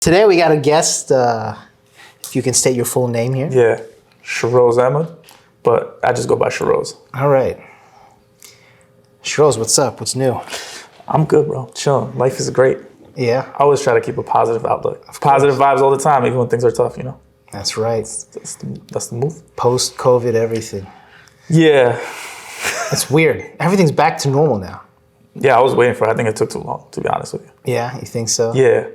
Today we got a guest. If you can state your full name here. Yeah, Shahroz Ahmed, but I just go by Shahroz. All right. Shahroz, what's up? What's new? I'm good, bro. Chilling. Life is great. Yeah. I always try to keep a positive outlook. Positive vibes all the time, even when things are tough, you know? That's right. That's the move. Post-COVID, everything. Yeah. It's weird. Everything's back to normal now. Yeah, I was waiting for it. I think it took too long, to be honest with you. Yeah, you think so? Yeah.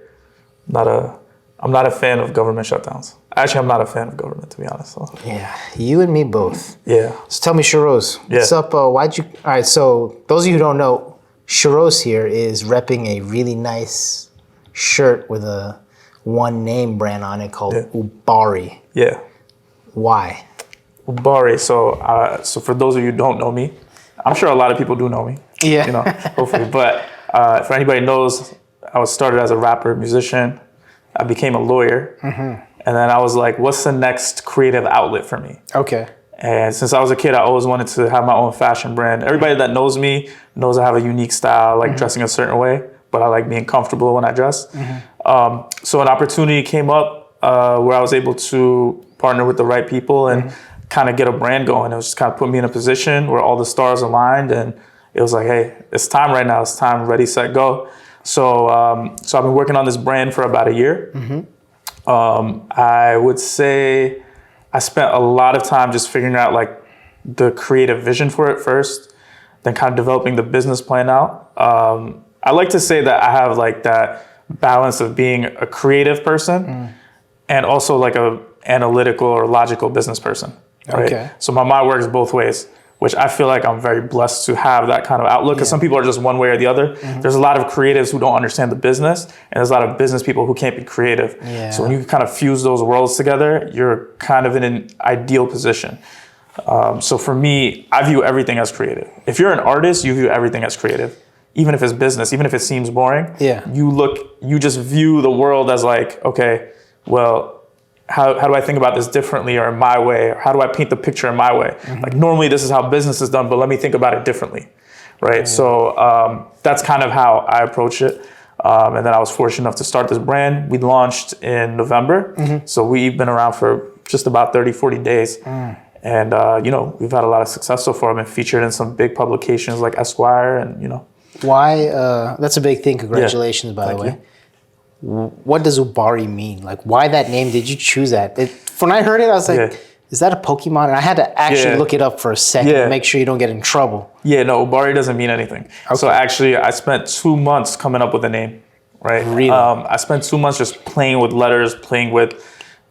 I'm not a fan of government shutdowns. Actually, I'm not a fan of government, to be honest. So. Yeah, you and me both. Yeah. So tell me, Shahroz, what's up? Why'd you? All right, so those of you who don't know, Shahroz here is repping a really nice shirt with a one name brand on it called Ubari. Yeah. Why? Ubari. So for those of you who don't know me, I'm sure a lot of people do know me. Yeah. You know, hopefully. But for anybody who knows, I was started as a rapper, musician. I became a lawyer. Mm-hmm. And then I was like, what's the next creative outlet for me? Okay. And since I was a kid, I always wanted to have my own fashion brand. Everybody that knows me knows I have a unique style, I like dressing a certain way, but I like being comfortable when I dress. Mm-hmm. So an opportunity came up where I was able to partner with the right people and kind of get a brand going. It was just kind of put me in a position where all the stars aligned, and it was like, hey, it's time right now. It's time, ready, set, go. So I've been working on this brand for about a year. I would say I spent a lot of time just figuring out like the creative vision for it first, then kind of developing the business plan out. I like to say that I have like that balance of being a creative person and also like a analytical or logical business person. Right? Okay. So my mind works both ways, which I feel like I'm very blessed to have that kind of outlook, because some people are just one way or the other. There's a lot of creatives who don't understand the business, and there's a lot of business people who can't be creative. Yeah. So when you kind of fuse those worlds together, you're kind of in an ideal position. So for me, I view everything as creative. If you're an artist, you view everything as creative. Even if it's business, even if it seems boring, you just view the world as like, okay, well, how do I think about this differently or in my way? Or how do I paint the picture in my way? Like normally this is how business is done, but let me think about it differently, right? So that's kind of how I approach it. And then I was fortunate enough to start this brand. We launched in November. So we've been around for just about 30, 40 days. And, we've had a lot of success so far. I've been featured in some big publications like Esquire and, Why? That's a big thing. Congratulations, by the way. You. What does Ubari mean? Like, why that name? Did you choose that? When I heard it, I was like, is that a Pokemon? And I had to actually look it up for a second to make sure you don't get in trouble. Yeah, no, Ubari doesn't mean anything. Okay. So actually, I spent 2 months coming up with a name, right? Really? I spent 2 months just playing with letters, playing with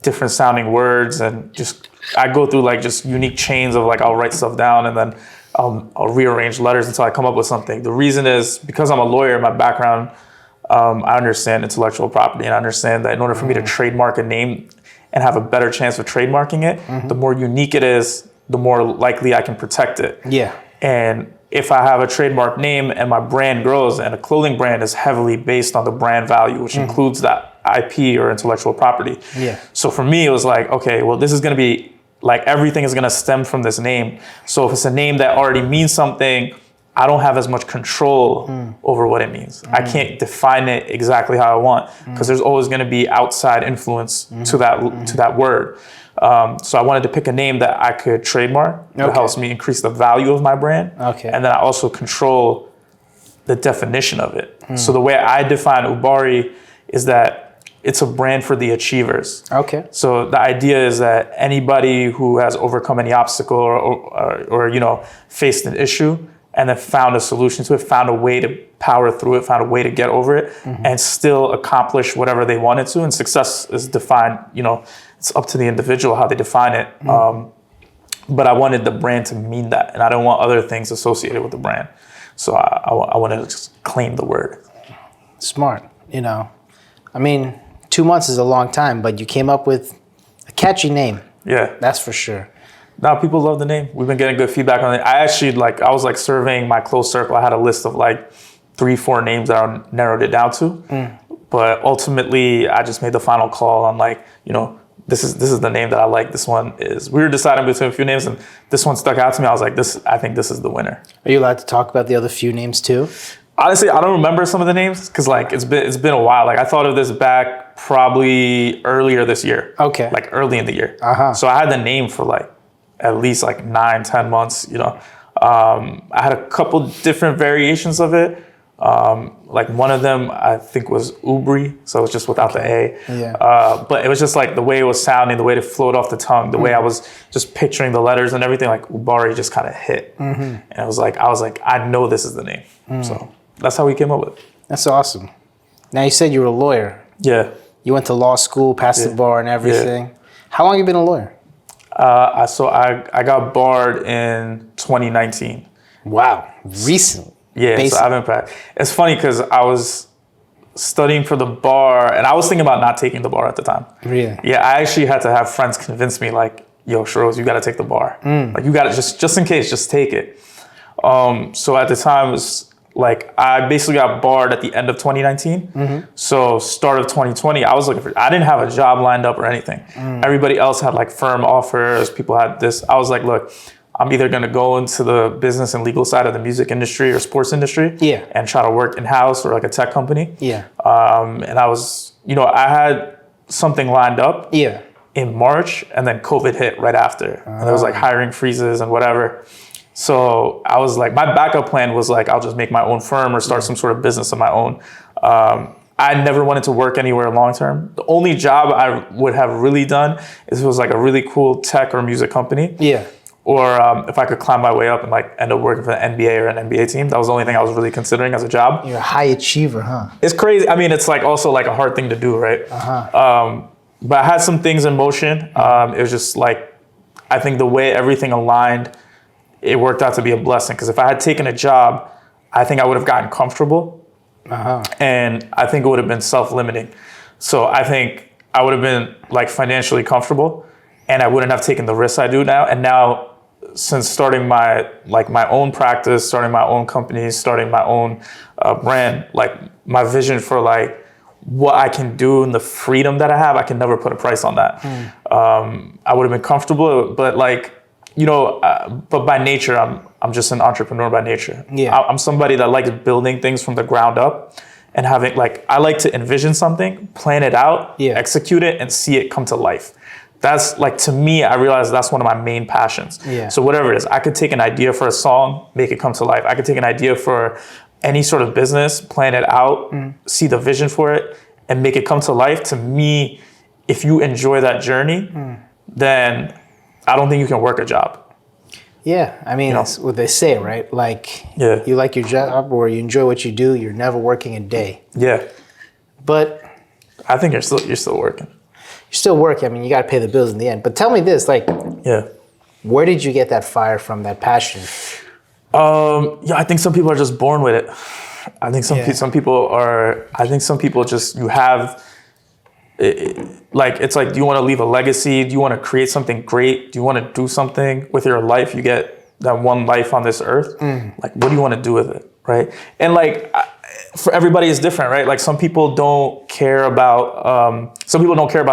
different sounding words, and just, I go through like just unique chains of like, I'll write stuff down and then I'll rearrange letters until I come up with something. The reason is because I'm a lawyer, my background, I understand intellectual property, and I understand that in order for me to trademark a name and have a better chance of trademarking it, the more unique it is, the more likely I can protect it. Yeah. And if I have a trademark name and my brand grows, and a clothing brand is heavily based on the brand value, which includes that IP or intellectual property. Yeah. So for me, it was like, okay, well, this is going to be like everything is going to stem from this name. So if it's a name that already means something, I don't have as much control over what it means. I can't define it exactly how I want, because there's always going to be outside influence to that word. So I wanted to pick a name that I could trademark that helps me increase the value of my brand. Okay. And then I also control the definition of it. So the way I define Ubari is that it's a brand for the achievers. Okay. So the idea is that anybody who has overcome any obstacle or faced an issue and then found a solution to it, found a way to power through it, found a way to get over it, and still accomplish whatever they wanted to. And success is defined, it's up to the individual how they define it. But I wanted the brand to mean that, and I don't want other things associated with the brand. So I wanted to just claim the word. Smart, I mean, 2 months is a long time, but you came up with a catchy name. Yeah. That's for sure. Now people love the name. We've been getting good feedback on it. I was surveying my close circle. I had a list of 3-4 names that I narrowed it down to. But ultimately, I just made the final call on this is the name that I like. This one is. We were deciding between a few names, and this one stuck out to me. I was like, I think this is the winner. Are you allowed to talk about the other few names too? Honestly, I don't remember some of the names because it's been a while. I thought of this back probably earlier this year. Okay. Like early in the year. Uh-huh. So I had the name for like at least like 9-10 months, you know. I had a couple different variations of it. Like one of them I think was Ubri, so it was just without the A. Yeah. But it was just like the way it was sounding, the way it flowed off the tongue, the way I was just picturing the letters and everything, like Ubari just kind of hit. And I was like, I know this is the name. So that's how we came up with it. That's awesome. Now you said you were a lawyer. Yeah. You went to law school, passed the bar and everything. How long have you been a lawyer? I got barred in 2019. Wow. Recent. Yeah, Basically. so I've been practicing. It's funny because I was studying for the bar and I was thinking about not taking the bar at the time. Really? Yeah, I actually had to have friends convince me like, yo, Shahroz, you got to take the bar. Like you got to just in case, just take it. So at the time it was like, I basically got barred at the end of 2019. So start of 2020, I was looking for, I didn't have a job lined up or anything. Everybody else had like firm offers. People had this. I was like, look, I'm either going to go into the business and legal side of the music industry or sports industry and try to work in-house or like a tech company. And I was, you know, I had something lined up in March and then COVID hit right after. And there was like hiring freezes and whatever. So I was like, my backup plan was like, I'll just make my own firm or start some sort of business of my own. I never wanted to work anywhere long-term. The only job I would have really done is it was like a really cool tech or music company. Or if I could climb my way up and like end up working for the NBA or an NBA team. That was the only thing I was really considering as a job. You're a high achiever, huh? It's crazy. I mean, it's like also like a hard thing to do, right? But I had some things in motion. It was just like, I think the way everything aligned, it worked out to be a blessing. Because if I had taken a job, I think I would have gotten comfortable. And I think it would have been self-limiting. So I think I would have been like financially comfortable and I wouldn't have taken the risks I do now. And now, since starting my own practice, starting my own company, starting my own brand, like my vision for like what I can do and the freedom that I have, I can never put a price on that. I would have been comfortable, but like, you know, but by nature, I'm just an entrepreneur by nature. I'm somebody that likes building things from the ground up and having like, I like to envision something, plan it out, execute it and see it come to life. That's like, to me, I realize that's one of my main passions. So whatever it is, I could take an idea for a song, make it come to life. I could take an idea for any sort of business, plan it out, see the vision for it, and make it come to life. To me, if you enjoy that journey, then I don't think you can work a job. I mean, that's what they say, right? Like, you like your job or you enjoy what you do, you're never working a day. But I think you're still working. You're still working. I mean, you got to pay the bills in the end. But tell me this, like, where did you get that fire from, that passion? I think some people are just born with it. I think some people just, you have, like, it's like, do you want to leave a legacy? Do you want to create something great? Do you want to do something with your life? You get that one life on this earth. Like, what do you want to do with it, right? And like, for everybody is different, right? Like some people don't care about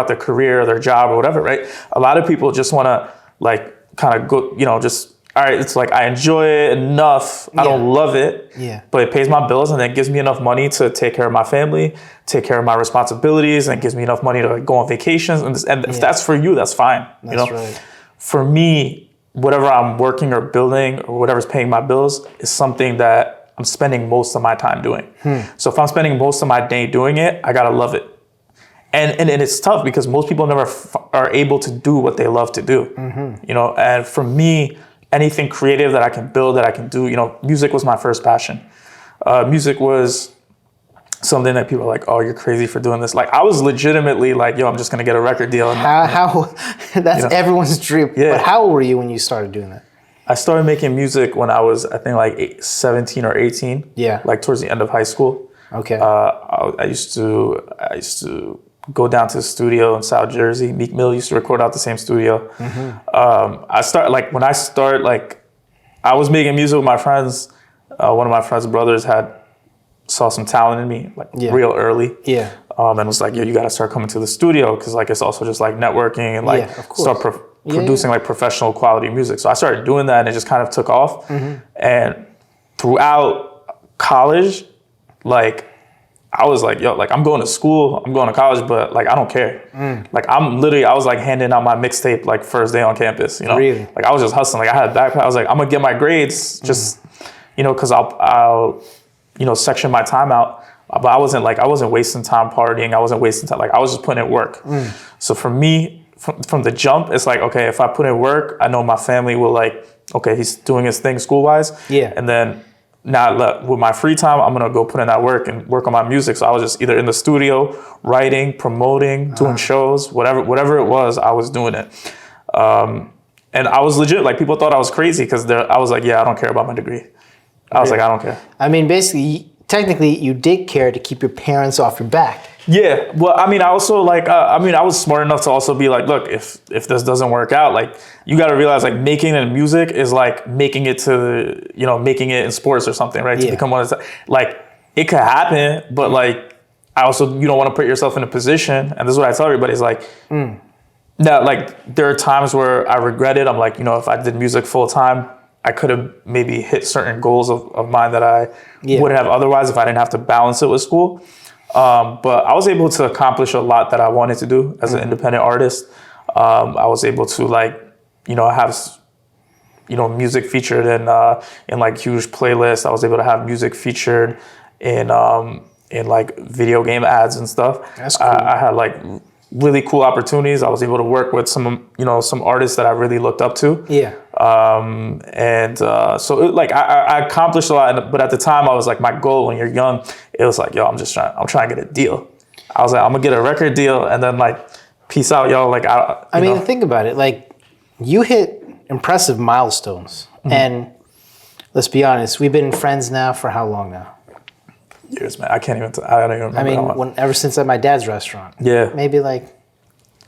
their career or their job or whatever, right? A lot of people just want to like kind of go, you know, just, all right, it's like, I enjoy it enough. I don't love it, but it pays my bills and it gives me enough money to take care of my family, take care of my responsibilities, and it gives me enough money to like, go on vacations. And if that's for you, that's fine. That's right. For me, whatever I'm working or building or whatever's paying my bills is something that I'm spending most of my time doing. So if I'm spending most of my day doing it, I gotta love it. And it's tough because most people never are able to do what they love to do. You know, and for me, anything creative that I can build, that I can do, you know, music was my first passion. Music was something that people are like, oh, you're crazy for doing this. Like I was legitimately like, yo, I'm just gonna get a record deal. And, how that's everyone's dream. But how old were you when you started doing that? I started making music when I was, I think, like 17 or 18. Like towards the end of high school. I used to go down to the studio in South Jersey. Meek Mill used to record out the same studio. I was making music with my friends. One of my friends' brothers saw some talent in me, like real early. And was like, yo, you got to start coming to the studio because like it's also just like networking and like start producing like professional quality music. So I started doing that and it just kind of took off. And throughout college, like I was like, yo, like I'm going to school, I'm going to college, but like I don't care. Like I was like handing out my mixtape like first day on campus, you know? Really? Like I was just hustling. Like I had a backpack. I was like, I'm gonna get my grades just, you know, cause I'll, you know, section my time out. But I wasn't wasting time partying. I wasn't wasting time. Like I was just putting in work. So for me, from the jump, it's like, okay, if I put in work, I know my family will like, okay, he's doing his thing school-wise. Yeah. And then now with my free time, I'm gonna go put in that work and work on my music. So I was just either in the studio, writing, promoting, doing shows, whatever it was, I was doing it. And I was legit, like people thought I was crazy because I was like, yeah, I don't care about my degree. I was like, I don't care. I mean, basically, technically, you did care to keep your parents off your back. Yeah, well, I mean, I also like, I was smart enough to also be like, look, if this doesn't work out, like, you got to realize, like, making it in music is like making it making it in sports or something, right? To become one of the, like, it could happen, but like, I also, you don't want to put yourself in a position, and this is what I tell everybody, is like, that, like, there are times where I regret it. I'm like, you know, if I did music full time, I could have maybe hit certain goals of mine that I would have otherwise if I didn't have to balance it with school. But I was able to accomplish a lot that I wanted to do as an independent artist. I was able to like, you know, have, you know, music featured in like huge playlists. I was able to have music featured in like video game ads and stuff. That's cool. I had like really cool opportunities. I was able to work with some artists that I really looked up to. Yeah. So I accomplished a lot, but at the time I was like, my goal when you're young, it was like, yo, I'm trying to get a deal. I was like, I'm gonna get a record deal and then like, peace out, y'all. Like, I mean, think about it. Like, you hit impressive milestones, and let's be honest, we've been friends now for how long now? Years, man. I don't even remember. I mean, ever since at my dad's restaurant. Yeah. Maybe like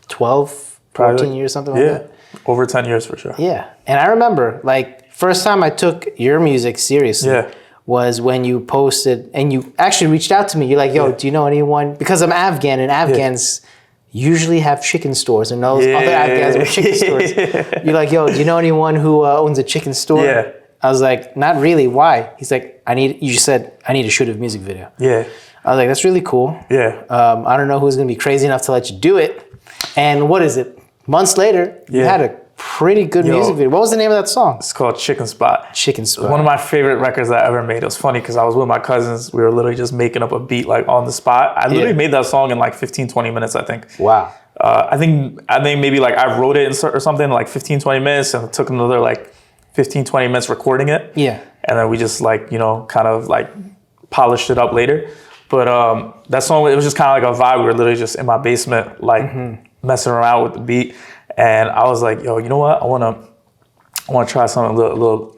12, 14 years, something like that. Over 10 years for sure. Yeah. And I remember, like, first time I took your music seriously was when you posted, and you actually reached out to me. You're like, yo, do you know anyone? Because I'm Afghan, and Afghans usually have chicken stores, and those other Afghans have chicken stores. You're like, yo, do you know anyone who owns a chicken store? Yeah. I was like, not really. Why? He's like, you said, I need to shoot a music video. Yeah. I was like, that's really cool. Yeah. I don't know who's going to be crazy enough to let you do it. And what is it? Months later, you had a pretty good music video. What was the name of that song? It's called Chicken Spot. Chicken Spot. One of my favorite records I ever made. It was funny because I was with my cousins. We were literally just making up a beat like on the spot. I literally made that song in like 15, 20 minutes, I think. Wow. I think maybe like I wrote it or something like 15, 20 minutes, and it took another like 15, 20 minutes recording it. Yeah. And then we just like, you know, kind of like polished it up later. But that song, it was just kind of like a vibe. We were literally just in my basement, like messing around with the beat. And I was like, yo, you know what? I want to try something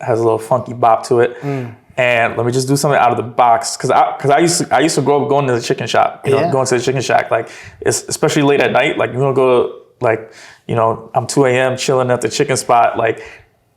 has a little funky bop to it. And let me just do something out of the box. Cause I used to grow up going to the chicken shop, you know, going to the chicken shack. Like, especially late at night, like you want to go like, you know, I'm 2 a.m. chilling at the chicken spot. Like,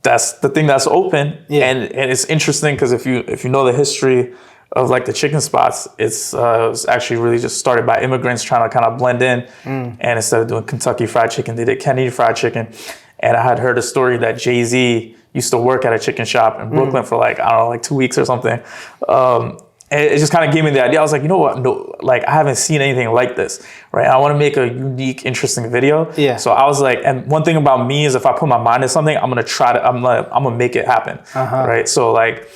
that's the thing that's open. Yeah. And it's interesting because if you know the history of like the chicken spots, it's actually really just started by immigrants trying to kind of blend in. And instead of doing Kentucky Fried Chicken, they did Kennedy Fried Chicken. And I had heard a story that Jay-Z used to work at a chicken shop in Brooklyn for like, I don't know, like 2 weeks or something. And it just kind of gave me the idea. I was like, you know what? No, like I haven't seen anything like this, right? I want to make a unique, interesting video. Yeah. So I was like, and one thing about me is if I put my mind to something, I'm gonna make it happen, right? So like,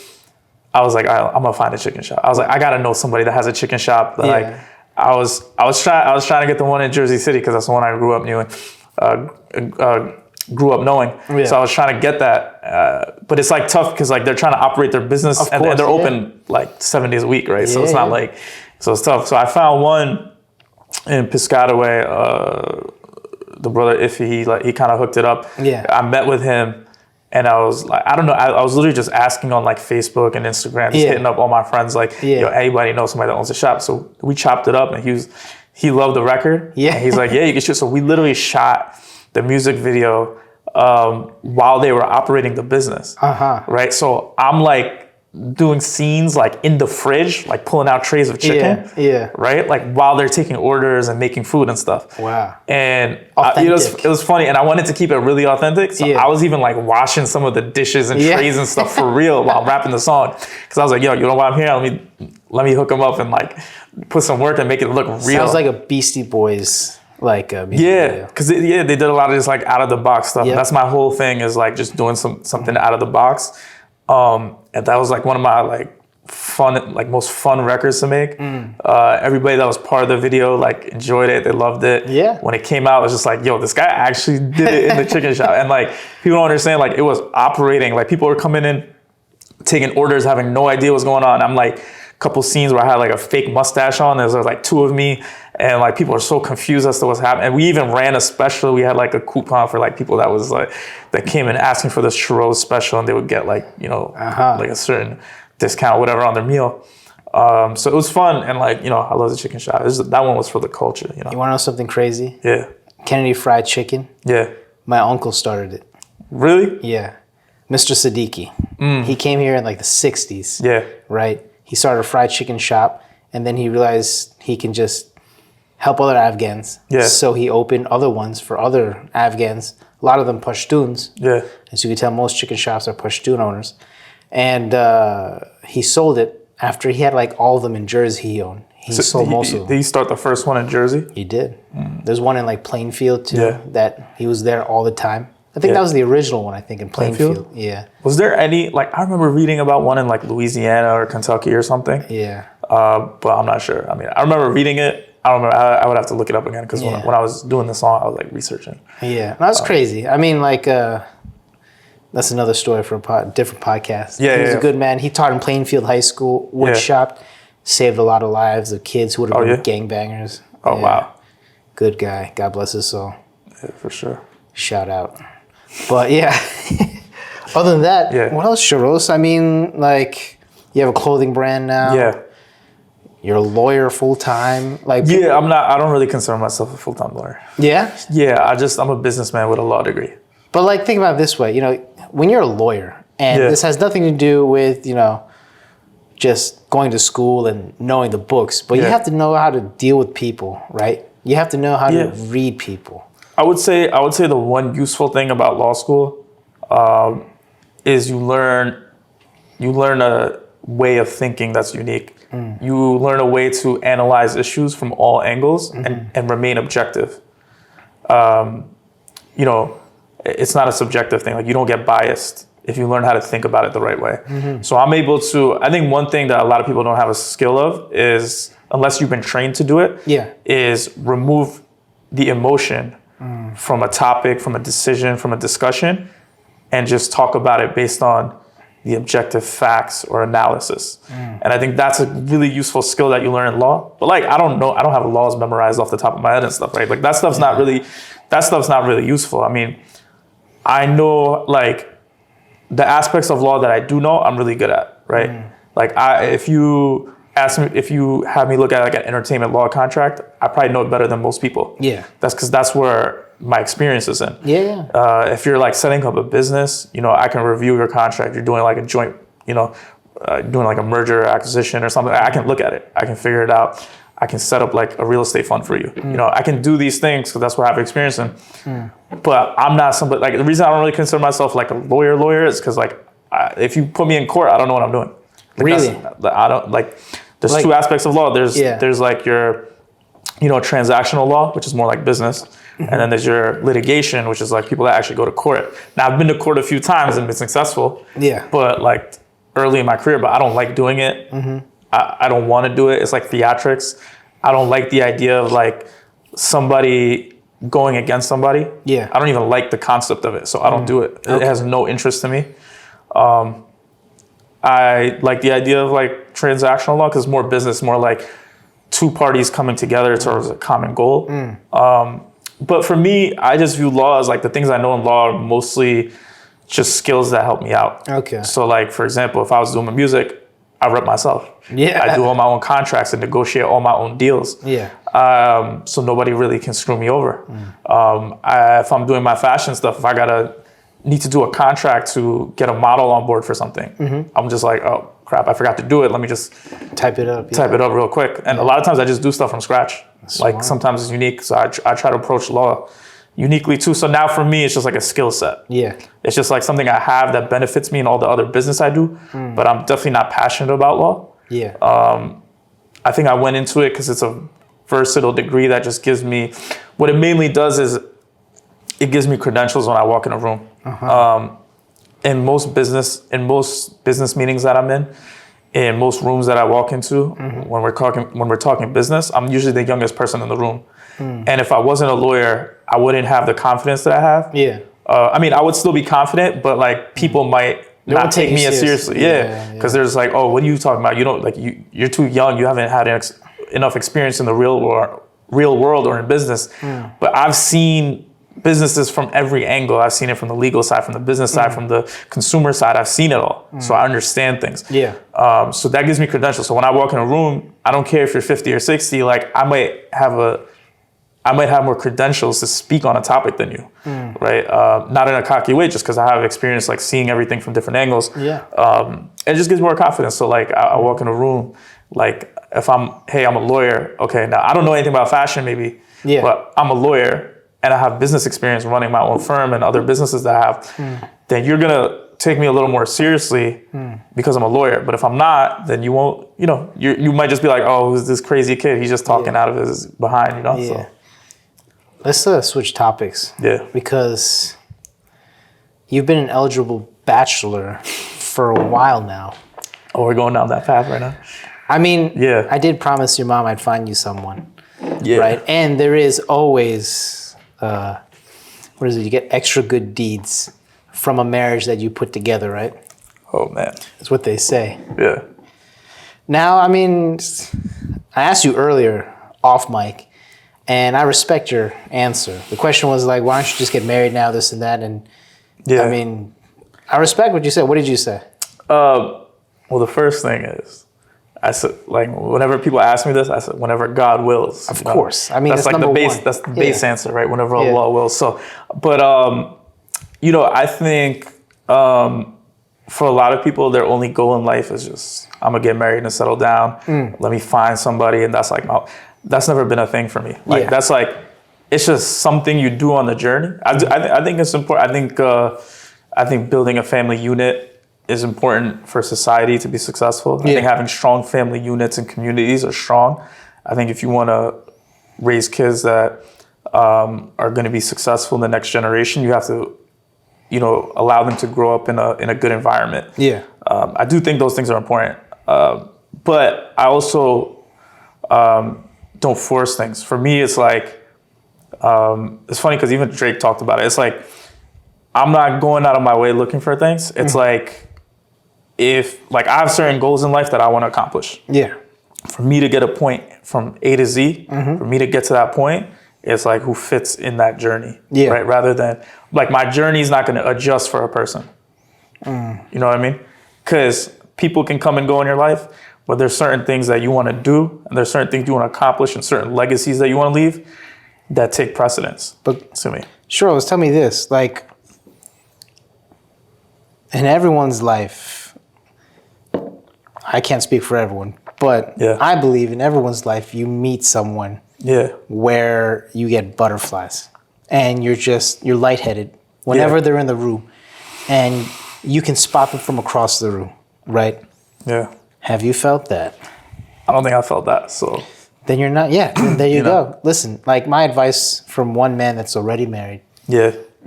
I was like, I'm gonna find a chicken shop. I was like, I gotta know somebody that has a chicken shop. Like, I was trying to get the one in Jersey City because that's the one I grew up knowing. So I was trying to get that, but it's like tough because like they're trying to operate their business and they're open like 7 days a week, right? So it's not like, so it's tough. So I found one in Piscataway. The brother Iffy, he kind of hooked it up. Yeah, I met with him. And I was like, I don't know, I was literally just asking on like Facebook and Instagram, just hitting up all my friends, like, yo, anybody knows somebody that owns a shop? So we chopped it up, and he loved the record. Yeah. And he's like, yeah, you can shoot. So we literally shot the music video while they were operating the business. Right? So I'm like doing scenes like in the fridge, like pulling out trays of chicken. Yeah. Right? Like while they're taking orders and making food and stuff. Wow. And it was funny. And I wanted to keep it really authentic. So I was even like washing some of the dishes and trays and stuff for real while rapping the song. Cause I was like, yo, you know why I'm here? Let me hook them up and like put some work and make it look real. Sounds like a Beastie Boys like because they did a lot of this like out of the box stuff. That's my whole thing is like just doing something out of the box. And that was like one of my like most fun records to make. Everybody that was part of the video like enjoyed it. They loved it. Yeah. When it came out, it was just like, yo, this guy actually did it in the chicken shop. And like people don't understand, like it was operating. Like people were coming in, taking orders, having no idea what's going on. I'm like a couple scenes where I had like a fake mustache on. There's like two of me. And like people are so confused as to what's happening. And we even ran a special. We had like a coupon for like people that came in asking for this Shahroz special, and they would get like, like a certain discount, whatever, on their meal. So it was fun, and like, I love the chicken shop. That one was for the culture. You want to know something crazy? Yeah. Kennedy Fried Chicken. Yeah. My uncle started it. Really? Yeah. Mr. Siddiqui. He came here in like the 60s. Yeah. Right? He started a fried chicken shop, and then he realized he can just help other Afghans. Yeah. So he opened other ones for other Afghans. A lot of them Pashtuns. Yeah. As you can tell, most chicken shops are Pashtun owners. And he sold it after he had like all of them in Jersey he owned. He sold most of them. Did he start the first one in Jersey? He did. There's one in like Plainfield too, that he was there all the time. I think that was the original one, I think, in Plainfield. Yeah. Was there any, like, I remember reading about one in like Louisiana or Kentucky or something. Yeah. But I'm not sure. I mean, I remember reading it. I don't remember. I would have to look it up again because when I was doing the song, I was like researching. Yeah. That's crazy. I mean, like, that's another story for a different podcast. Yeah, he was a good man. He taught in Plainfield High School, wood shop, saved a lot of lives of kids who would have been gangbangers. Oh, wow. Good guy. God bless his soul. Yeah, for sure. Shout out. But yeah, other than that, what else, Shahroz? I mean, like, you have a clothing brand now. Yeah. You're a lawyer full time. Like, I don't really consider myself a full time lawyer. Yeah? Yeah, I'm a businessman with a law degree. But like, think about it this way, when you're a lawyer, and this has nothing to do with, just going to school and knowing the books, but you have to know how to deal with people, right? You have to know how to read people. I would say the one useful thing about law school is you learn a way of thinking that's unique. You learn a way to analyze issues from all angles and remain objective. It's not a subjective thing. Like, you don't get biased if you learn how to think about it the right way. So I'm able to, I think one thing that a lot of people don't have a skill of is, unless you've been trained to do it, is remove the emotion from a topic, from a decision, from a discussion, and just talk about it based on the objective facts or analysis. And I think that's a really useful skill that you learn in law. But like, I don't have laws memorized off the top of my head and stuff, right? Like that stuff's not really useful. I mean, I know like the aspects of law that I do know, I'm really good at, right? Like if you have me look at like an entertainment law contract, I probably know it better than most people. Yeah. That's because that's where my experience is in. Yeah. If you're like setting up a business, I can review your contract. You're doing like a joint, doing like a merger or acquisition or something. I can look at it. I can figure it out. I can set up like a real estate fund for you. I can do these things because that's what I have experience in. But I'm not somebody, like the reason I don't really consider myself like a lawyer is because like if you put me in court, I don't know what I'm doing. Like, really? I don't like. There's like, two aspects of law. There's like your, transactional law, which is more like business. And then there's your litigation, which is like people that actually go to court. Now, I've been to court a few times and been successful. Yeah. But like early in my career, but I don't like doing it. I don't want to do it. It's like theatrics. I don't like the idea of like somebody going against somebody. Yeah. I don't even like the concept of it. So I don't do it. Okay. It has no interest to me. I like the idea of like transactional law because it's more business, more like two parties coming together towards a common goal. But for me, I just view law as like the things I know in law are mostly just skills that help me out. Okay. So like, for example, if I was doing my music, I rep myself. Yeah. I do all my own contracts and negotiate all my own deals. Yeah. So nobody really can screw me over. If I'm doing my fashion stuff, if I gotta, need to do a contract to get a model on board for something, I'm just like, oh crap, I forgot to do it. Let me just Type it up. type it up real quick. And a lot of times I just do stuff from scratch. Like sometimes it's unique. So I try to approach law uniquely too. So now for me, it's just like a skill set. Yeah. It's just like something I have that benefits me in all the other business I do, but I'm definitely not passionate about law. Yeah. I think I went into it because it's a versatile degree that just gives me, what it mainly does is it gives me credentials when I walk in a room. In most business meetings that I'm in most rooms that I walk into, when we're talking business, I'm usually the youngest person in the room. And if I wasn't a lawyer, I wouldn't have the confidence that I have. Yeah. I mean, I would still be confident, but like people might not take me as seriously. Yeah. Because there's like, oh, what are you talking about? You don't like you're too young. You haven't had enough experience in the real world or in business. But I've seen businesses from every angle. I've seen it from the legal side, from the business side, from the consumer side. I've seen it all. So I understand things. Yeah. So that gives me credentials. So when I walk in a room, I don't care if you're 50 or 60, like I might have more credentials to speak on a topic than you, right? Not in a cocky way, just because I have experience like seeing everything from different angles. Yeah. It just gives me more confidence. So like I walk in a room, like if I'm a lawyer, okay, now I don't know anything about fashion maybe, but I'm a lawyer and I have business experience running my own firm and other businesses that I have, then you're gonna take me a little more seriously because I'm a lawyer. But if I'm not, then you won't, you might just be like, oh, who's this crazy kid? He's just talking out of his behind, So. Let's switch topics. Yeah. Because you've been an eligible bachelor for a while now. Oh, we're going down that path right now? I mean, yeah. I did promise your mom I'd find you someone. Yeah. Right? And there is always, what is it? You get extra good deeds from a marriage that you put together, right? Oh, man. That's what they say. Yeah. Now, I mean, I asked you earlier off mic, and I respect your answer. The question was like, why don't you just get married now, this and that? And I mean, I respect what you said. What did you say? Well, the first thing is, I said, like, whenever people ask me this, I said, whenever God wills. Of course. I mean, that's like the base. That's the base answer, right? Whenever Allah wills. So, but I think for a lot of people, their only goal in life is just, I'm gonna get married and settle down. Let me find somebody, and that's like that's never been a thing for me. Like that's like, it's just something you do on the journey. I think it's important. I think building a family unit is important for society to be successful. I think having strong family units and communities are strong. I think if you want to raise kids that are going to be successful in the next generation, you have to, allow them to grow up in a good environment. Yeah. I do think those things are important, but I also don't force things. For me, it's like, it's funny because even Drake talked about it. It's like, I'm not going out of my way looking for things. It's like, I have certain goals in life that I want to accomplish. Yeah. For me to get a point from A to Z, for me to get to that point, it's like who fits in that journey. Yeah. Right. Rather than like my journey is not going to adjust for a person. You know what I mean? Because people can come and go in your life, but there's certain things that you want to do, and there's certain things you want to accomplish, and certain legacies that you want to leave that take precedence. But to me, Shahroz, tell me this: like in everyone's life, I can't speak for everyone, but I believe in everyone's life, you meet someone where you get butterflies, and you're lightheaded whenever they're in the room, and you can spot them from across the room, right? Yeah. Have you felt that? I don't think I felt that, so. Then you're not, there you go. Listen, like my advice from one man that's already married,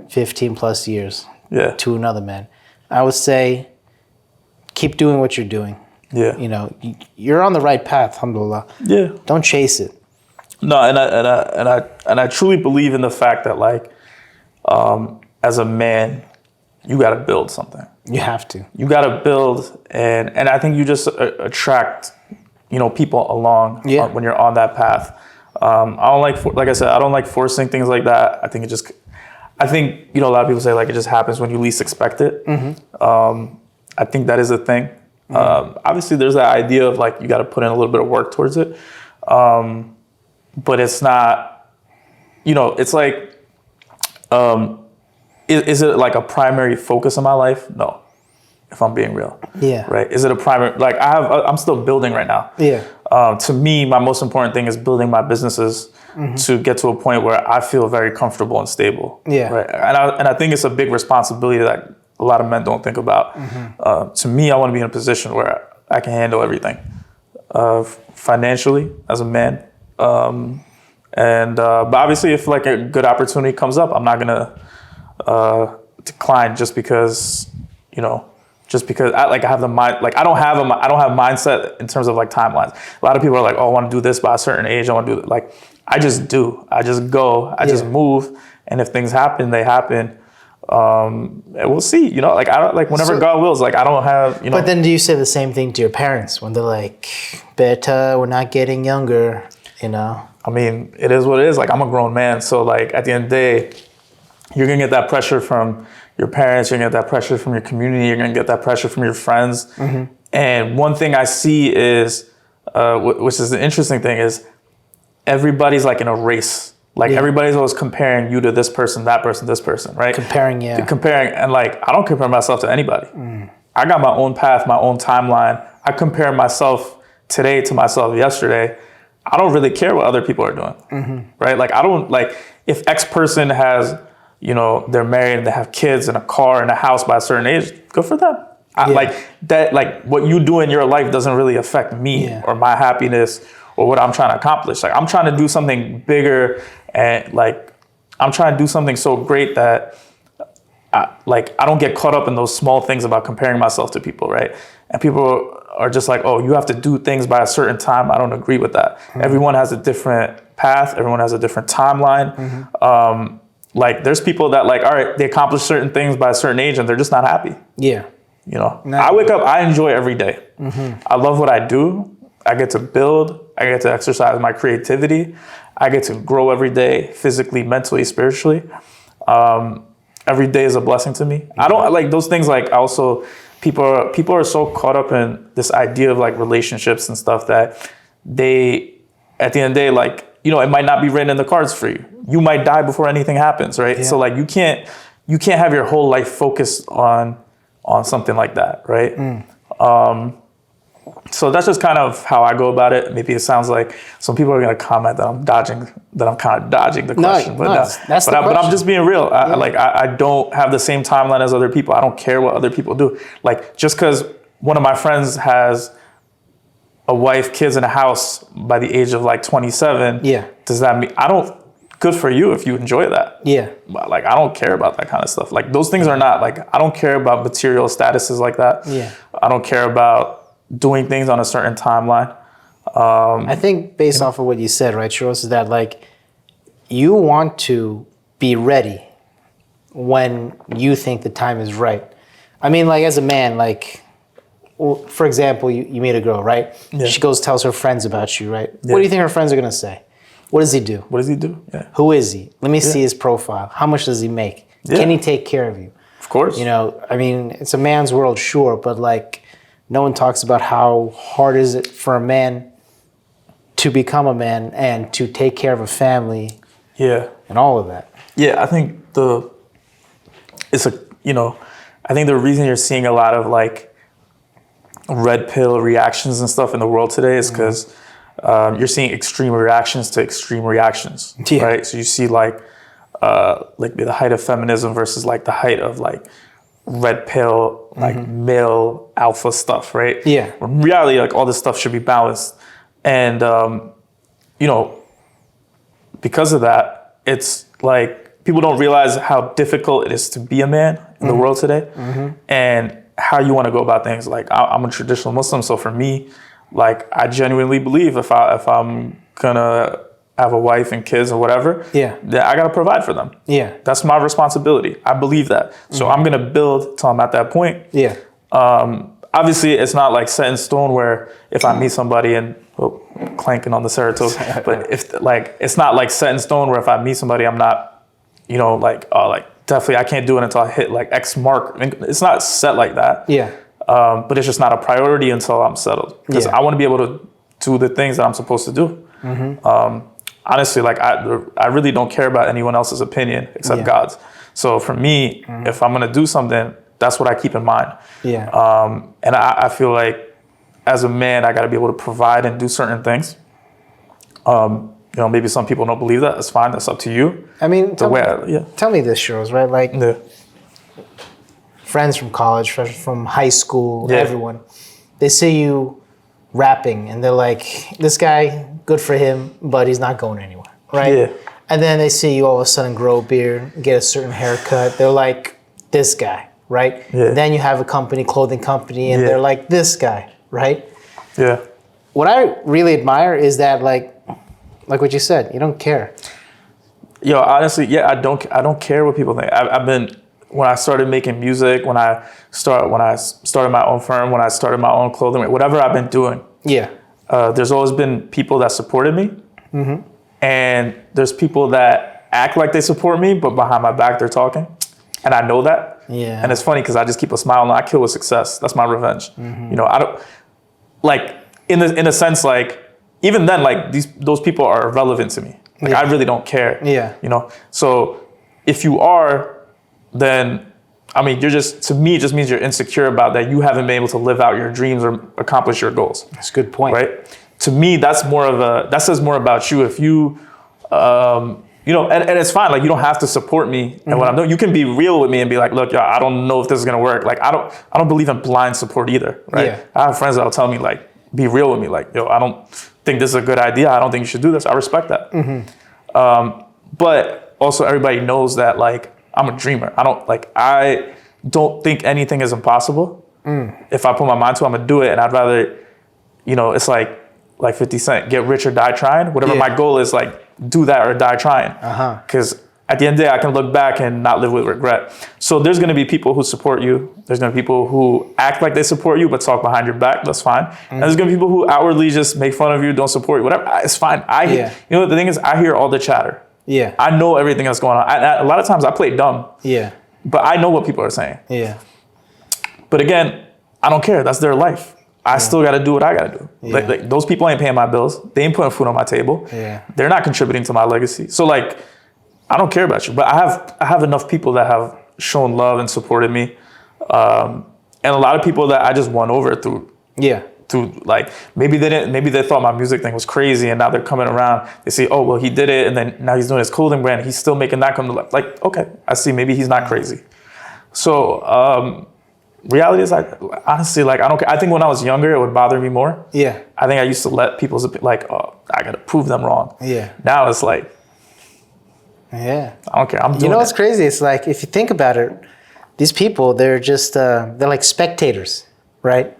15 plus years to another man, I would say, keep doing what you're doing. Yeah. You're on the right path, alhamdulillah. Yeah. Don't chase it. No, and I truly believe in the fact that like, as a man, you got to build something. You have to. You got to build, and I think you just attract, people along when you're on that path. I don't like I said, I don't like forcing things like that. I think a lot of people say like it just happens when you least expect it. I think that is a thing. Obviously, there's that idea of like you got to put in a little bit of work towards it, but it's not. It's like is it like a primary focus of my life? No, if I'm being real. Yeah. Right. Is it a primary, like I'm still building right now. Yeah. To me, my most important thing is building my businesses to get to a point where I feel very comfortable and stable. Yeah. Right. And I think it's a big responsibility that a lot of men don't think about. To me, I want to be in a position where I can handle everything financially as a man. But obviously, if like a good opportunity comes up, I'm not gonna decline just because I have the mind. Like I don't have mindset in terms of like timelines. A lot of people are like, oh, I want to do this by a certain age. I want to do that. Like I just do. I just go. I just move. And if things happen, they happen. And we'll see. Like I don't like whenever God wills. Like I don't have. But then, do you say the same thing to your parents when they're like, "Beta, we're not getting younger," I mean, it is what it is. Like I'm a grown man, so like at the end of the day, you're gonna get that pressure from your parents. You're gonna get that pressure from your community. You're gonna get that pressure from your friends. And one thing I see is, which is the interesting thing, is everybody's like in a race. Like everybody's always comparing you to this person, that person, this person, right? Comparing, and like I don't compare myself to anybody. I got my own path, my own timeline. I compare myself today to myself yesterday. I don't really care what other people are doing, right? Like I don't like if X person has, they're married and they have kids and a car and a house by a certain age. Good for them. Like that. Like what you do in your life doesn't really affect me or my happiness or what I'm trying to accomplish. Like I'm trying to do something bigger. And like, I'm trying to do something so great that I don't get caught up in those small things about comparing myself to people, right? And people are just like, oh, you have to do things by a certain time. I don't agree with that. Everyone has a different path. Everyone has a different timeline. Like there's people that like, all right, they accomplish certain things by a certain age and they're just not happy. Yeah. I wake up, I enjoy every day. I love what I do. I get to build. I get to exercise my creativity. I get to grow every day, physically, mentally, spiritually. Every day is a blessing to me. I don't like those things. Like also, people are so caught up in this idea of like relationships and stuff that they, at the end of the day, like, it might not be written in the cards for you. You might die before anything happens, right? Yeah. So like you can't have your whole life focused on something like that, right? So that's just kind of how I go about it. Maybe it sounds like some people are going to comment that I'm kind of dodging the question. But I'm just being real. I don't have the same timeline as other people. I don't care what other people do. Like just because one of my friends has a wife, kids, and a house by the age of like 27, does that mean good for you if you enjoy that? Yeah. But like I don't care about that kind of stuff. Like those things are not like I don't care about material statuses like that. Yeah. I don't care about doing things on a certain timeline. I think based off of what you said, right, Shahroz, is that like you want to be ready when you think the time is right. I mean, like as a man, like for example, you meet a girl, right? Yeah. She goes tells her friends about you, right? Yeah. What do you think her friends are gonna say? What does he do? What does he do? Yeah. Who is he? Let me see his profile. How much does he make? Yeah. Can he take care of you? Of course. I mean, it's a man's world, sure, but like no one talks about how hard is it for a man to become a man and to take care of a family. Yeah. And all of that. Yeah, I think I think the reason you're seeing a lot of like red pill reactions and stuff in the world today is because you're seeing extreme reactions to extreme reactions, right? So you see like the height of feminism versus like the height of like red pill, like male alpha stuff, right? Yeah. In reality, like all this stuff should be balanced. And, because of that, it's like people don't realize how difficult it is to be a man in the world today and how you want to go about things. Like I'm a traditional Muslim. So for me, like I genuinely believe if I'm gonna have a wife and kids or whatever, then I gotta provide for them. Yeah. That's my responsibility. I believe that. So I'm gonna build till I'm at that point. Yeah. Obviously it's not like set in stone where if I meet somebody and clanking on the Saratoga, but if like it's not like set in stone where if I meet somebody I'm not, definitely I can't do it until I hit like X mark. I mean, it's not set like that. Yeah. But it's just not a priority until I'm settled because I want to be able to do the things that I'm supposed to do. Honestly, like I really don't care about anyone else's opinion except God's. So for me, if I'm gonna do something, that's what I keep in mind. Yeah. And I feel like as a man, I got to be able to provide and do certain things. Maybe some people don't believe that. That's fine. That's up to you. I mean, tell me this, Shahroz, right? Like, friends from college, friends from high school, everyone, they see you rapping and they're like, this guy, good for him, but he's not going anywhere, right? Yeah. And then they see you all of a sudden grow a beard, get a certain haircut. They're like, this guy, right? Yeah. Then you have a clothing company, and they're like, this guy, right? Yeah. What I really admire is that, like what you said, you don't care. Yo, honestly, I don't care what people think. I've been, when I started making music, when I started my own firm, when I started my own clothing, whatever I've been doing. Yeah. There's always been people that supported me. And there's people that act like they support me, but behind my back, they're talking. And I know that. Yeah. And it's funny because I just keep a smile and I kill with success. That's my revenge. I don't, like, in a sense, like, even then, like, those people are irrelevant to me. Like, I really don't care. Yeah. So if you are, then, I mean, to me, it just means you're insecure about that you haven't been able to live out your dreams or accomplish your goals. That's a good point. Right? To me, that says more about you. If you, and it's fine. Like, you don't have to support me. And what I'm doing, you can be real with me and be like, look, I don't know if this is going to work. Like, I don't believe in blind support either. Right. Yeah. I have friends that'll tell me, like, be real with me. Like, I don't think this is a good idea. I don't think you should do this. I respect that. But also everybody knows that, like, I'm a dreamer. I don't think anything is impossible. If I put my mind to it, I'm gonna do it. And I'd rather, it's like 50 Cent, get rich or die trying. Whatever my goal is, like, do that or die trying. Because at the end of the day, I can look back and not live with regret. So there's gonna be people who support you. There's gonna be people who act like they support you, but talk behind your back. That's fine. And there's gonna be people who outwardly just make fun of you, don't support you, whatever. It's fine. The thing is, I hear all the chatter. Yeah. I know everything that's going on. A lot of times I play dumb. Yeah. But I know what people are saying. Yeah. But again, I don't care. That's their life. I still got to do what I got to do. Yeah. Like, those people ain't paying my bills. They ain't putting food on my table. Yeah. They're not contributing to my legacy. So, like, I don't care about you. But I have enough people that have shown love and supported me. And a lot of people that I just won over through. Yeah. Like, maybe they thought my music thing was crazy, and now they're coming around. They say, oh, well, he did it, and then now he's doing his clothing brand. He's still making that come to life. Like, okay, I see. Maybe he's not crazy. So reality is, honestly, like, I don't care. I think when I was younger, it would bother me more. Yeah. I think I used to let people's, like, oh, I got to prove them wrong. Yeah. Now it's like, yeah, I don't care. I'm doing what's crazy? It's like, if you think about it, these people, they're just, they're like spectators, right?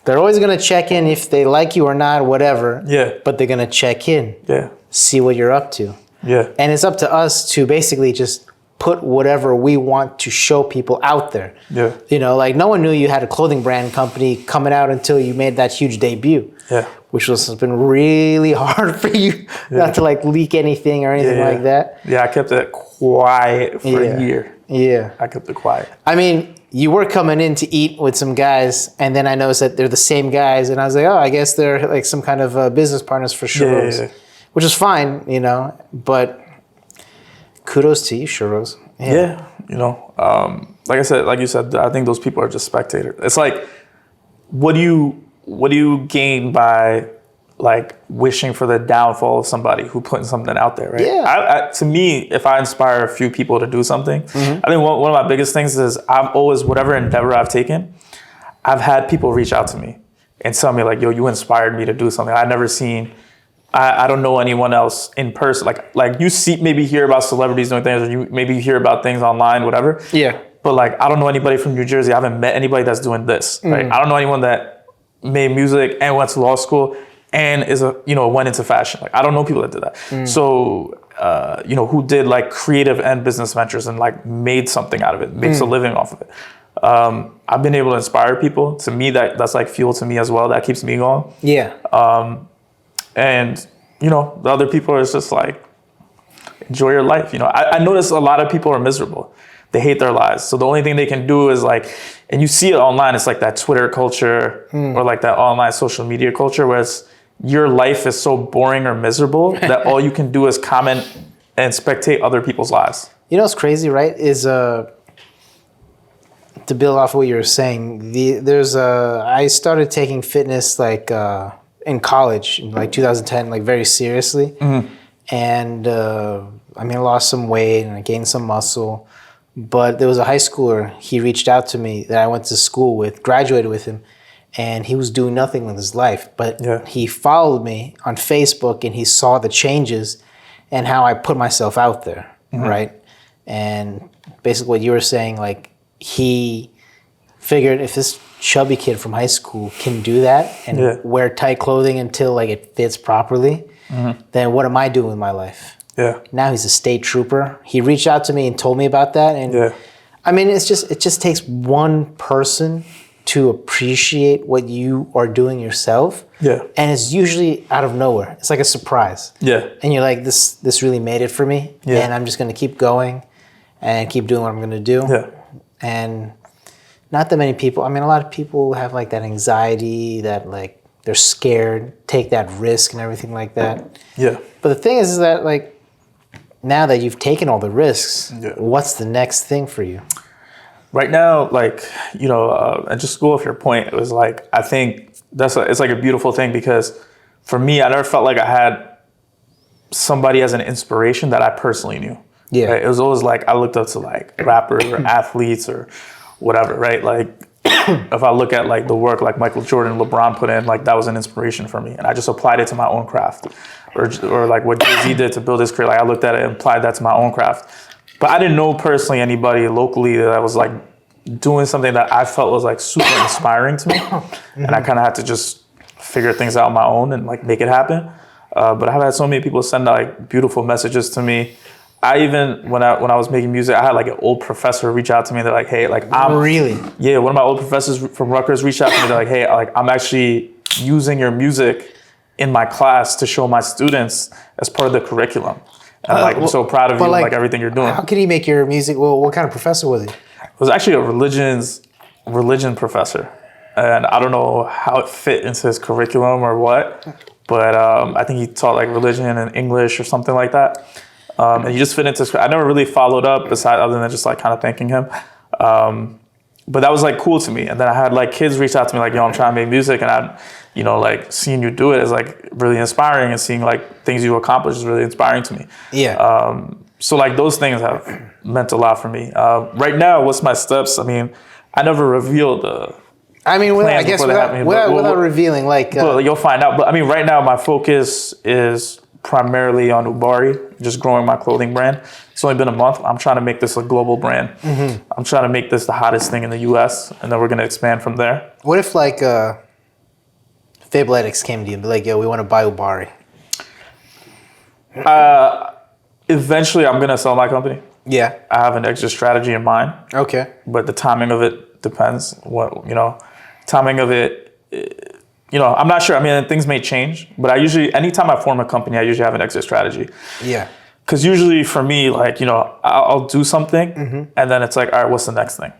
They're always going to check in if they like you or not, whatever. Yeah. But they're going to check in. Yeah. See what you're up to. Yeah. And it's up to us to basically just put whatever we want to show people out there. Yeah. Like, no one knew you had a clothing brand company coming out until you made that huge debut. Yeah. Which has been really hard for you not to, like, leak anything or anything like that. Yeah, I kept it quiet for a year. Yeah. I kept it quiet. I mean, you were coming in to eat with some guys, and then I noticed that they're the same guys, and I was like, oh, I guess they're like some kind of business partners for Shahroz, which is fine, but kudos to you, Shahroz. Yeah. Like I said, like you said, I think those people are just spectators. It's like, what do you gain by, like, wishing for the downfall of somebody who putting something out there, right? Yeah. To me, if I inspire a few people to do something, I think one of my biggest things is I've always, whatever endeavor I've taken, I've had people reach out to me and tell me, like, yo, you inspired me to do something I've never seen. I don't know anyone else in person. Like you maybe hear about celebrities doing things, or you maybe hear about things online, whatever. Yeah. But, like, I don't know anybody from New Jersey. I haven't met anybody that's doing this, right? I don't know anyone that made music and went to law school and went into fashion. Like, I don't know people that did that. So, who did, like, creative and business ventures and, like, made something out of it, makes a living off of it. I've been able to inspire people. To me, that's like fuel to me as well. That keeps me going. Yeah. And, the other people are just like, enjoy your life. I notice a lot of people are miserable. They hate their lives. So the only thing they can do is, like, and you see it online, it's like that Twitter culture or like that online social media culture where it's, your life is so boring or miserable that all you can do is comment and spectate other people's lives. You know what's crazy, right? Is to build off of what you were saying. I started taking fitness like in college in like 2010, like very seriously, and I mean I lost some weight and I gained some muscle. But there was a high schooler. He reached out to me that I went to school with, graduated with him, and he was doing nothing with his life. But he followed me on Facebook and he saw the changes and how I put myself out there, right? And basically what you were saying, like he figured if this chubby kid from high school can do that and wear tight clothing until like it fits properly, then what am I doing with my life? Yeah. Now he's a state trooper. He reached out to me and told me about that. And I mean, it just takes one person to appreciate what you are doing yourself. Yeah. And it's usually out of nowhere. It's like a surprise. Yeah. And you're like, this really made it for me. Yeah. And I'm just going to keep going and keep doing what I'm going to do. Yeah. And not that many people, I mean, a lot of people have like that anxiety that like they're scared, take that risk and everything like that. Yeah. But the thing is that like, now that you've taken all the risks, what's the next thing for you? Right now, like, you know, and just go off your point, it was like, I think it's like a beautiful thing because for me, I never felt like I had somebody as an inspiration that I personally knew. Yeah. Right? It was always like, I looked up to like rappers or athletes or whatever, right? Like, if I look at like the work like Michael Jordan, LeBron put in, like that was an inspiration for me. And I just applied it to my own craft. Or like what Jay-Z did to build his career. Like I looked at it and applied that to my own craft. But I didn't know personally anybody locally that was like doing something that I felt was like super inspiring to me. And I kind of had to just figure things out on my own and like make it happen. But I've had so many people send like beautiful messages to me. I even, when I was making music, I had like an old professor reach out to me. They're like, hey, like I'm... Really? Yeah, one of my old professors from Rutgers reached out to me. They're like, hey, like I'm actually using your music in my class to show my students as part of the curriculum. And like, I'm so proud of you and like everything you're doing. How could he make your music? Well, what kind of professor was he? It was actually a religion professor. And I don't know how it fit into his curriculum or what, but I think he taught like religion and English or something like that. And he just fit into, I never really followed up besides other than just like kind of thanking him. But that was like cool to me. And then I had like kids reach out to me like, yo, I'm trying to make music. And I, you know, like seeing you do it is like really inspiring, and seeing like things you accomplish is really inspiring to me. Yeah. So like those things have meant a lot for me. Right now, what's my steps? I mean, I never revealed the I guess without revealing, like... Well, you'll find out. But I mean, right now, my focus is primarily on Ubari, just growing my clothing brand. It's only been a month. I'm trying to make this a global brand. I'm trying to make this the hottest thing in the US, and then we're going to expand from there. What if like Fabletics came to you and be like, yo, we want to buy Ubari? Eventually, I'm going to sell my company. Yeah. I have an exit strategy in mind. Okay. But the timing of it depends. Timing of it, I'm not sure. I mean, things may change, but anytime I form a company, I usually have an exit strategy. Yeah. Because usually for me, like, I'll do something and then it's like, all right, what's the next thing?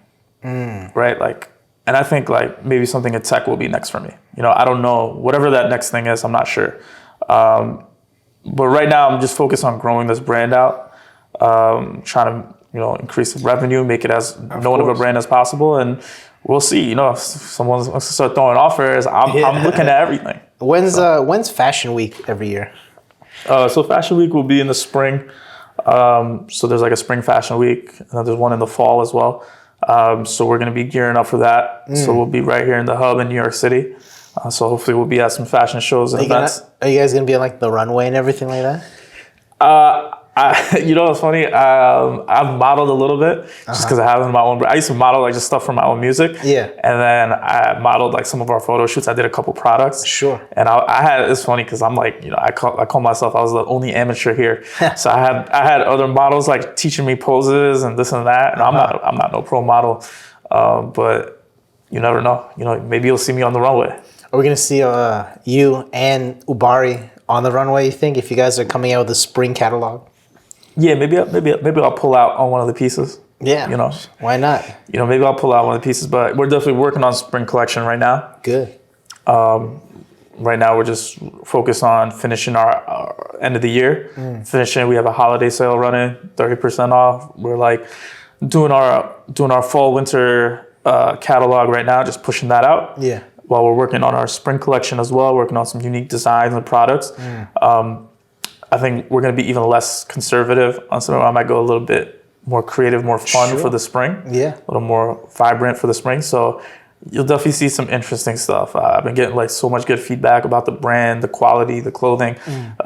Right? Like, and I think like maybe something in tech will be next for me. I don't know. Whatever that next thing is, I'm not sure. But right now I'm just focused on growing this brand out, trying to, increase the revenue, make it as known of a brand as possible. And we'll see, if someone wants to start throwing offers, I'm looking at everything. When's Fashion Week every year? So Fashion Week will be in the spring. So there's like a spring Fashion Week, and there's one in the fall as well. So we're going to be gearing up for that. So we'll be right here in the hub in New York City. So hopefully we'll be at some fashion shows and events. Are you guys going to be on like the runway and everything like that? It's funny. I've modeled a little bit just because I have my own. I used to model like just stuff from my own music. Yeah. And then I modeled like some of our photo shoots. I did a couple products. Sure. And it's funny because I'm like, I call myself, I was the only amateur here. So I had other models like teaching me poses and this and that. And I'm not no pro model, but you never know. Maybe you'll see me on the runway. Are we gonna see you and Ubari on the runway? You think if you guys are coming out with a spring catalog? Yeah, maybe I'll pull out on one of the pieces. Yeah, why not? Maybe I'll pull out one of the pieces, but we're definitely working on spring collection right now. Good. right now we're just focused on finishing our end of the year. We have a holiday sale running, 30% off. We're like doing our fall winter catalog right now, just pushing that out. Yeah. While we're working on our spring collection as well, working on some unique designs and products. I think we're going to be even less conservative on some of them. I might go a little bit more creative, more fun for the spring. Yeah. A little more vibrant for the spring. So you'll definitely see some interesting stuff. I've been getting like so much good feedback about the brand, the quality, the clothing,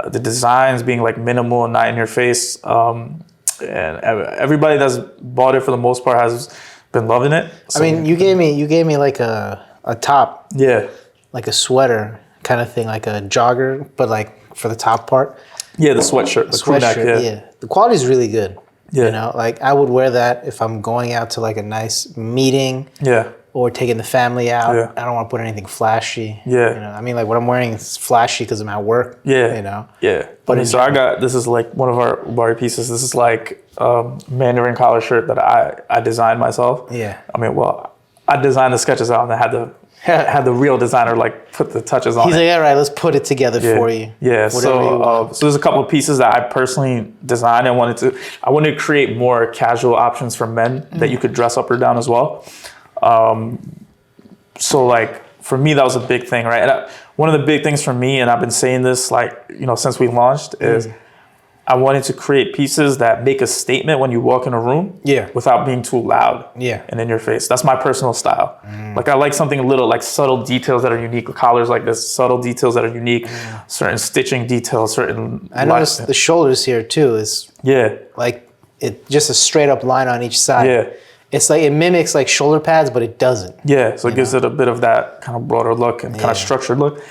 the designs being like minimal and not in your face. And everybody that's bought it for the most part has been loving it. So, I mean, you gave me like a top. Yeah. Like a sweater kind of thing, like a jogger, but like for the top part. Yeah, the sweatshirt, the crew neck, yeah. The quality is really good. Yeah. You know, like I would wear that if I'm going out to like a nice meeting. Yeah. Or taking the family out. Yeah. I don't want to put anything flashy. Yeah. You know, I mean, like what I'm wearing is flashy because I'm at work. Yeah. You know. Yeah. But I mean, so this is like one of our Ubari pieces. This is like Mandarin collar shirt that I designed myself. Yeah. I mean, well, I designed the sketches out and I had the real designer like put the touches on. He's like, all right, let's put it together for you. Yeah. So there's a couple of pieces that I personally designed. I wanted to create more casual options for men that you could dress up or down as well. So like for me, that was a big thing, right? And one of the big things for me, and I've been saying this like, you know, since we launched is I wanted to create pieces that make a statement when you walk in a room without being too loud and in your face. That's my personal style. Like I like something little, like subtle details that are unique. Collars like this, subtle details that are unique, certain stitching details, certain... I noticed the shoulders here too is like it just a straight up line on each side. Yeah. It's like, it mimics like shoulder pads, but it doesn't. Yeah, so it gives it a bit of that kind of broader look and kind of structured look.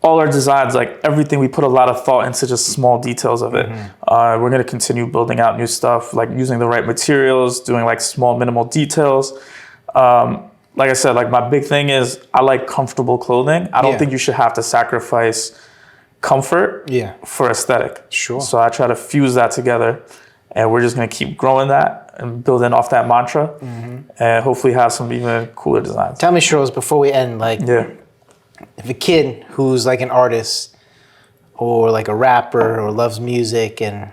All our designs, like everything, we put a lot of thought into just small details of it. We're going to continue building out new stuff, like using the right materials, doing like small, minimal details. Like I said, like my big thing is I like comfortable clothing. I don't think you should have to sacrifice comfort for aesthetic. Sure. So I try to fuse that together, and we're just going to keep growing that and building off that mantra, and hopefully have some even cooler designs. Tell me, Shahroz, before we end, like, if a kid who's like an artist or like a rapper or loves music and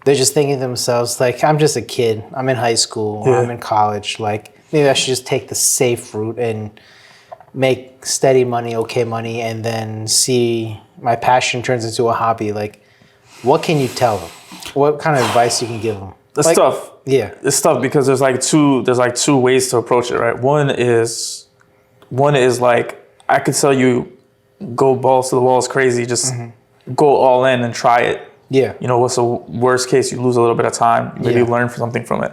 they're just thinking to themselves, like, I'm just a kid, I'm in high school, or I'm in college, like, maybe I should just take the safe route and make steady money, okay money, and then see my passion turns into a hobby. Like, what can you tell them? What kind of advice you can give them? It's tough. Yeah. It's tough because there's like two ways to approach it, right? One is like, I could tell you, go balls to the walls crazy, just go all in and try it. Yeah. You know, what's the worst case? You lose a little bit of time, maybe learn something from it.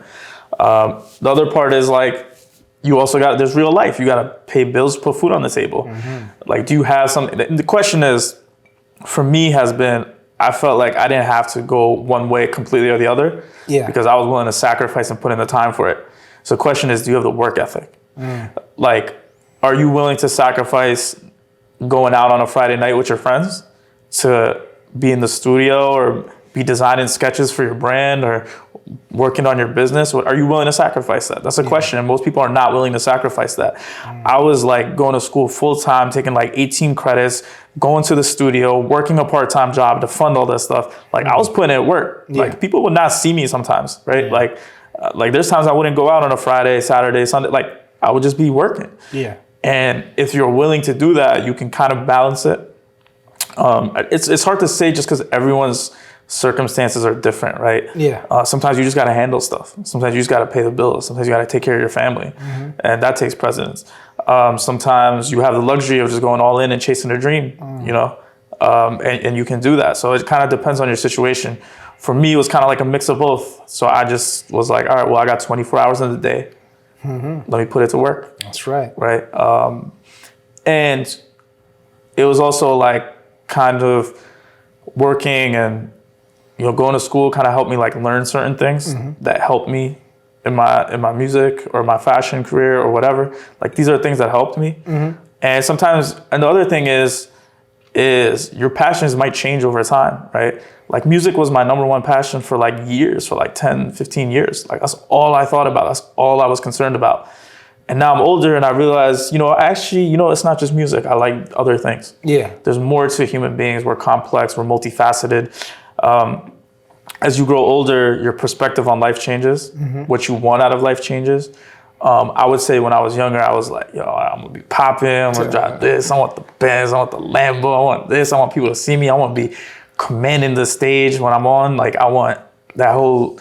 The other part is like, you also there's real life. You got to pay bills, put food on the table. Like, do you have something? The question is, for me, has been, I felt like I didn't have to go one way completely or the other. Yeah. Because I was willing to sacrifice and put in the time for it. So the question is, do you have the work ethic? Like, are you willing to sacrifice going out on a Friday night with your friends to be in the studio or be designing sketches for your brand or working on your business? Are you willing to sacrifice that? That's a question. And most people are not willing to sacrifice that. I was like going to school full time, taking like 18 credits, going to the studio, working a part-time job to fund all that stuff. Like I was putting in work. Like people would not see me sometimes, right? Like there's times I wouldn't go out on a Friday, Saturday, Sunday. Like I would just be working. Yeah. And if you're willing to do that, you can kind of balance it. It's hard to say just because everyone's circumstances are different, right? Yeah. Sometimes you just got to handle stuff. Sometimes you just got to pay the bills. Sometimes you got to take care of your family, and that takes precedence. Sometimes you have the luxury of just going all in and chasing a dream, you know, and you can do that. So it kind of depends on your situation. For me, it was kind of like a mix of both. So I just was like, all right, well, I got 24 hours in the day. Let me put it to work. That's right. Right. And it was also like kind of working and, you know, going to school kind of helped me like learn certain things that helped me in my music or my fashion career or whatever. Like these are things that helped me. And sometimes, and the other thing is your passions might change over time, right? Like music was my number one passion for like years, for like 10, 15 years. Like that's all I thought about. That's all I was concerned about. And now I'm older and I realize, actually, it's not just music. I like other things. Yeah. There's more to human beings. We're complex. We're multifaceted. As you grow older, your perspective on life changes. What you want out of life changes. I would say when I was younger, I was like, I'm going to be popping. I'm going to drive this. I want the Benz. I want the Lambo. I want this. I want people to see me. I want to be commanding the stage when I'm on. Like, I want that whole,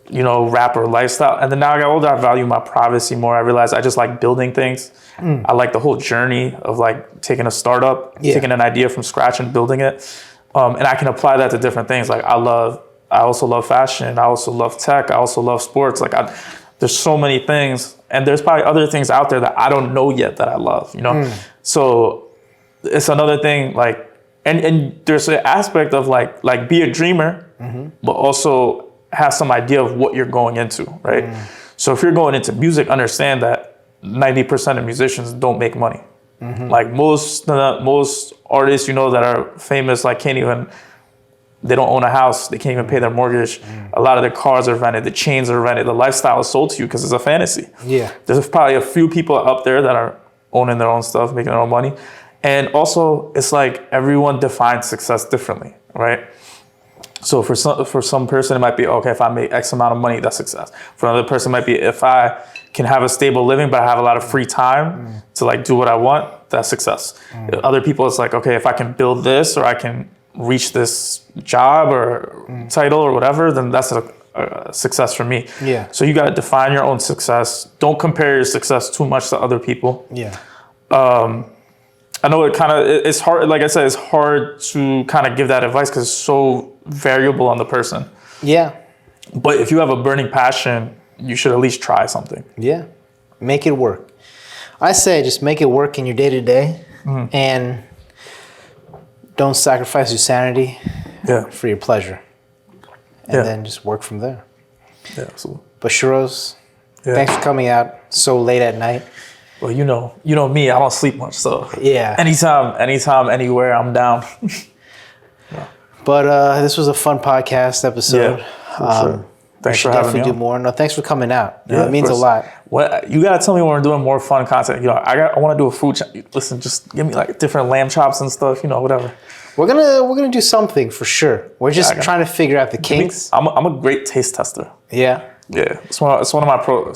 rapper lifestyle. And then now I got older, I value my privacy more. I realized I just like building things. I like the whole journey of like taking a startup, taking an idea from scratch and building it. And I can apply that to different things. Like I also love fashion. I also love tech. I also love sports. Like there's so many things. And there's probably other things out there that I don't know yet that I love, So it's another thing, like, and there's an aspect of like be a dreamer, but also have some idea of what you're going into, right? So if you're going into music, understand that 90% of musicians don't make money. Like most artists, that are famous, like they don't own a house. They can't even pay their mortgage. A lot of their cars are rented. The chains are rented. The lifestyle is sold to you because it's a fantasy. Yeah. There's probably a few people up there that are owning their own stuff, making their own money. And also, it's like everyone defines success differently, right? So for some person, it might be, okay, if I make X amount of money, that's success. For another person, it might be if I can have a stable living, but I have a lot of free time to like do what I want, that's success. Other people, it's like, okay, if I can build this or I can reach this job or title or whatever, then that's a success for me. Yeah. So you got to define your own success. Don't compare your success too much to other people. Yeah. I know it's hard. Like I said, it's hard to kind of give that advice because it's so variable on the person. Yeah. But if you have a burning passion, you should at least try something. Yeah. Make it work. I say just make it work in your day to day and don't sacrifice your sanity for your pleasure. And then just work from there. Yeah, absolutely. But Shahroz, thanks for coming out so late at night. Well, you know me, I don't sleep much, so anytime, anywhere, I'm down. But this was a fun podcast episode. Yeah, sure. Thanks for having me. Definitely do more. No, thanks for coming out. It means a lot. What you gotta tell me when we're doing more fun content. I want to do a food. Listen, just give me like different lamb chops and stuff. Whatever. We're gonna do something for sure. We're just trying to figure out the kinks. I'm a great taste tester. Yeah. Yeah, it's one of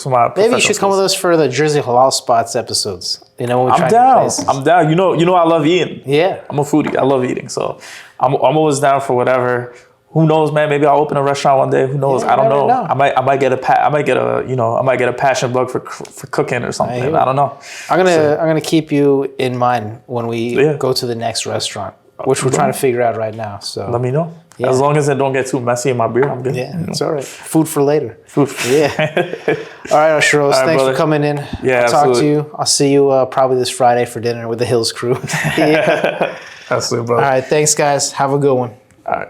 my. Maybe you should come with us for the Jersey Halal Spots episodes. When we I'm down. I'm down. You know, I love eating. Yeah, I'm a foodie. I love eating, so I'm always down for whatever. Who knows, man? Maybe I'll open a restaurant one day. Who knows? I don't know. I might get a passion bug for cooking or something. I don't know. I'm gonna keep you in mind when we go to the next restaurant, which we're trying to figure out right now. So let me know. Yeah. As long as it don't get too messy in my beer, I'm good. Yeah, it's all right. Food for later. All right, Shahroz, thanks for coming in. Yeah, I'll talk to you. I'll see you probably this Friday for dinner with the Hills crew. Absolutely, bro. All right, thanks, guys. Have a good one. All right.